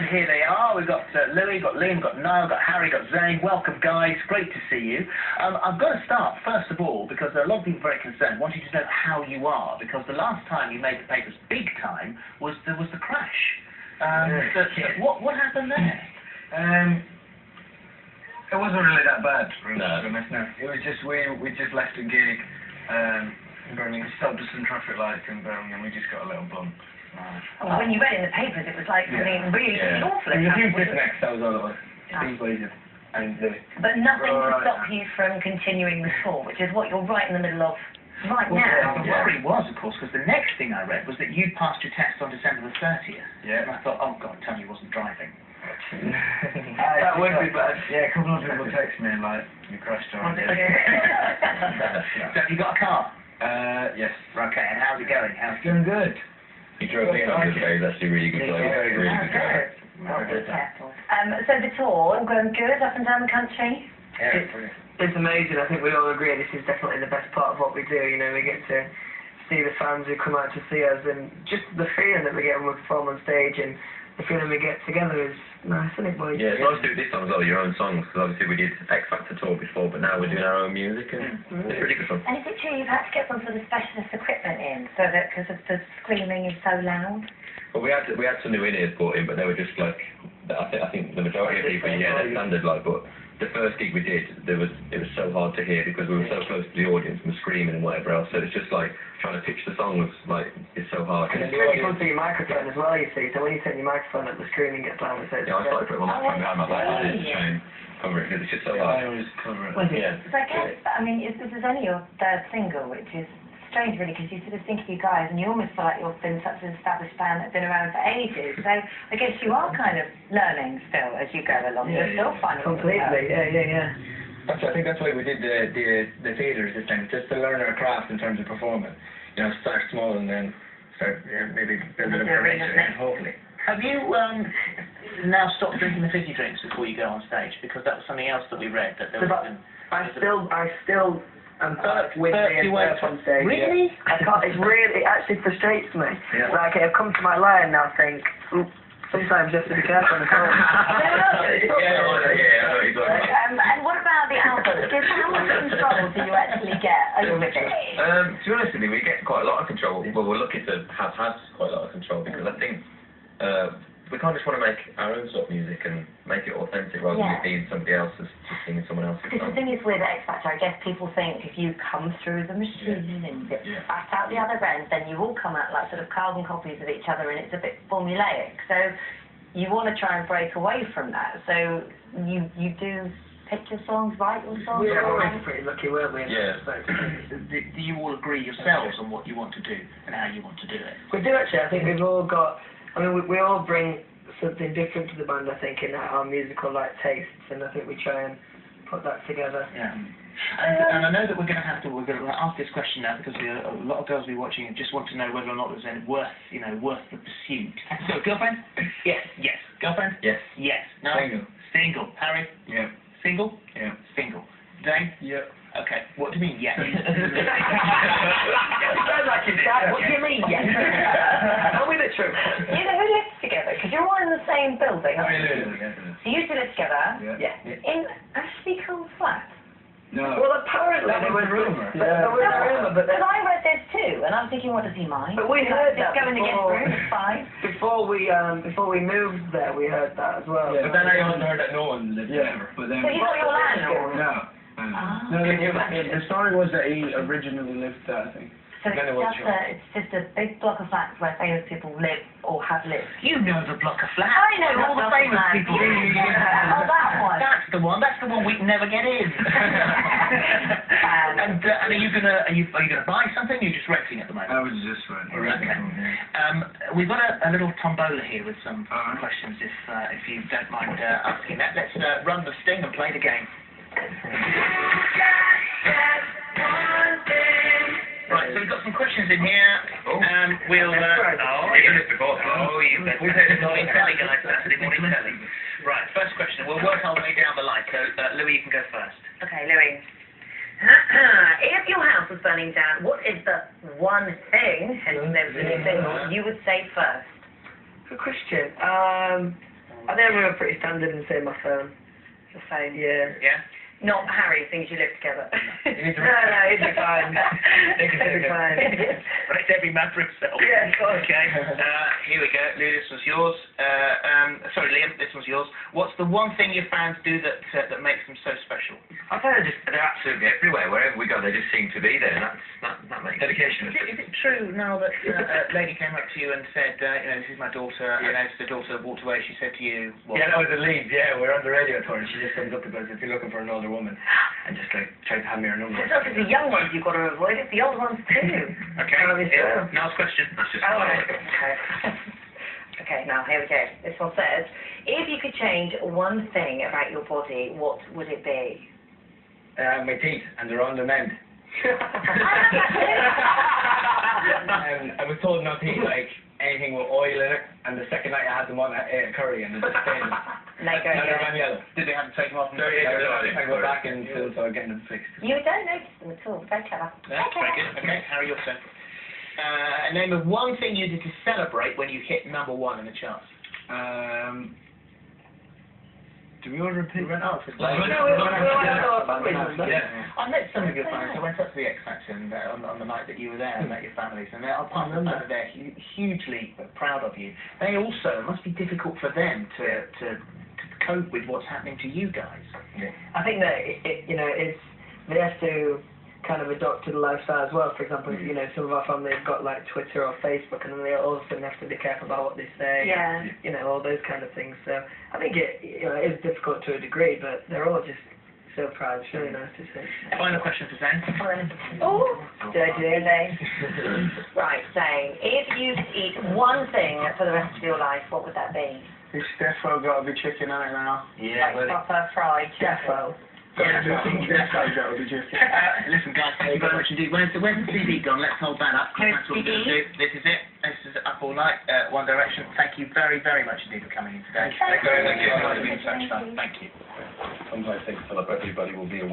here they are. We've got Louis, got Liam, got Niall, got Harry, got Zane. Welcome, guys. Great to see you. I've got to start, first of all, because there are a lot of people very concerned, wanting to know how you are, because the last time you made the papers big time was the crash. What happened there? It wasn't really that bad, really. No. It was just, we just left a gig, in Birmingham, stopped at some traffic lights in Birmingham, we just got a little bump. Well, when you read it in the papers, it was like something really awful. It was a few bits next, that was all it was. But nothing to stop you from continuing the tour, which is what you're right in the middle of right now. The worry was, of course, because the next thing I read was that you passed your test on December the 30th. Yeah. And I thought, oh God, tell me you wasn't driving. That would be bad. Yeah, a couple of people text me like, you crashed already. So have you got a car? Yes. Okay, and how's it going? It's doing good. He drove me on today, he's actually really good driver. Really good driver. So the tour, all going good up and down the country? Yeah, It's amazing. I think we all agree this is definitely the best part of what we do. You know, we get to see the fans who come out to see us, and just the feeling that we get when we perform on stage, and the feeling we get together is nice, isn't it, boys? Yeah, it's nice to do this time as well, your own songs, because obviously we did X Factor tour before, but now we're doing our own music, and it's really good fun. And is it true you've had to get some sort of specialist equipment in, so that because of the screaming is so loud? Well, we had some new in-ears brought in, but they were just like, I think the majority of people, they're standard, like, but the first gig we did, it was so hard to hear because we were so close to the audience and screaming and whatever else, so it's just like, trying to pitch the song was like, it's so hard. And it's really good for your microphone as well, you see, so when you turn your microphone up, the screaming gets louder, so it's I started putting my microphone behind my back, I did try and cover it, because it's just so hard. I always cover it. Yeah. So I guess, I mean, this is only your third single, which is strange really, because you sort of think of you guys and you almost feel like you've been such an established band that's been around for ages, so I guess you are kind of learning still as you go along. You're still finding completely, yeah. I think that's why we did the theatres this time, just to learn our craft in terms of performing. You know, start small and then start maybe build it up a race again, hopefully. Have you now stopped drinking the fizzy drinks before you go on stage? Because that was something else that we read, that there was... I still am back with the on stage. Really? I can't, it actually frustrates me. Yeah. Like, I've come to my line now, think, sometimes you have to be careful on the phone. And what about the album? How much control do you actually get over it? To be honest with you, we get quite a lot of control. Well, we're lucky to have had quite a lot of control, because I think we kind of just want to make our own sort of music and make it authentic rather than being somebody else's, just singing someone else's Because song. the thing is with X Factor, I guess people think if you come through the machine and back out the other end, then you all come out like sort of carbon copies of each other, and it's a bit formulaic. So you want to try and break away from that. So you do pick your songs, write your songs? Yeah, we're pretty lucky, weren't we? Yeah. Do you all agree yourselves on what you want to do and how you want to do it? We do actually. I think we've all got. I mean, we all bring something different to the band. I think in our musical tastes, and I think we try and put that together. Yeah. And I know that we're going to ask this question now, because a lot of girls will be watching and just want to know whether or not there's any worth the pursuit. So, girlfriend? Yes. Yes. Girlfriend? Yes. Yes. No. Single. Single. Harry? Yeah. Single? Yeah. Single. Dane? Yeah. Okay. What do you mean, yes? What do you mean, yes? Tell me the truth. You know who lives together? Because you're all in the same building. Oh, yeah. So you two live together? Yeah. In Ashley Cole's flat? No. Well, apparently That was a rumour. There was a rumour, but then... Because I read this too, and I'm thinking, what does he mind? But we heard that It's going against before. room, it's fine. Before we moved there, we heard that as well. Yeah, but then I also heard that no one lived there. But then... So he's not your landlord? No. No, the story was that he originally lived there, I think. So it's just a big block of flats where famous people live or have lived. You know the block of flats. I know all the famous people. Oh, that one. That's the one. That's the one we can never get in. And are you gonna buy something? Or are you just renting at the moment? I was just renting. Okay. We've got a little tombola here with some questions, if you don't mind asking that. Let's run the sting and play the game. Right, so we've got some questions in here. We'll. You've done this before. You've heard it morning telly, guys. Saturday morning telly. Right, first question. We'll work our way down the line. So, Louis, you can go first. Okay, Louis. If your house was burning down, what is the one thing, hence never the new single, you would say first? Good question. I think we were pretty standard in saying my phone. The phone. Yeah. Yeah? Not Harry, things you live together. No, it'd be fine. It'd be fine. Right, every man for himself. Yeah, of course. Okay, here we go. Lou, this was yours. Sorry, Liam, this was yours. What's the one thing your fans do that makes them so special? I think they're absolutely everywhere. Wherever we go, they just seem to be there, and that makes dedication. Is it true now that a lady came up to you and said, this is my daughter, and as the daughter walked away, she said to you, what? Yeah, that was the lead. Yeah, we're on the radio tour, and she just comes up to us if you're looking for an older woman, and just like tries to hand me her number. It's not just the young ones you've got to avoid, it's the old ones too. Okay, last question. That's just Okay, now here we go. This one says, if you could change one thing about your body, what would it be? My teeth, and they're on the mend. I was told not to eat like anything with oil in it, and the second night I had them on, I ate a curry, and it just stayed. They go I'm yellow. Did they have to take them off? I go back and so I'm getting them fixed. You don't notice them at all. Very clever. Yeah, very good. Okay, Harry, your turn. Name of one thing you did to celebrate when you hit #1 in the charts. Do we order a pizza? Yeah. I met some of your fans. I went up to the X Factor and, on the night that you were there and met your families, and they're hugely proud of you. They also, it must be difficult for them to cope with what's happening to you guys. Yeah. I think that they have to kind of adopt to the lifestyle as well. For example, some of our family have got like Twitter or Facebook, and then they all of a sudden have to be careful about what they say. Yeah. All those kind of things. So I think it is difficult to a degree, but they're all just so proud. It's really nice to see. Final question for Zane. Oh, dirty Zane. Right, Zane, if you could eat one thing for the rest of your life, what would that be? It's defo got to be chicken on it now. Yeah, Like proper fried Defo. Listen, guys, thank you very much indeed. Where's the CD gone? Let's hold that up. Here's That's what we're going to do. This is it. This is Up All Night, One Direction. Thank you very, very much indeed for coming in today. Thank you very much. It's been so much fun. Thank you. Sometimes I think everybody will be aware.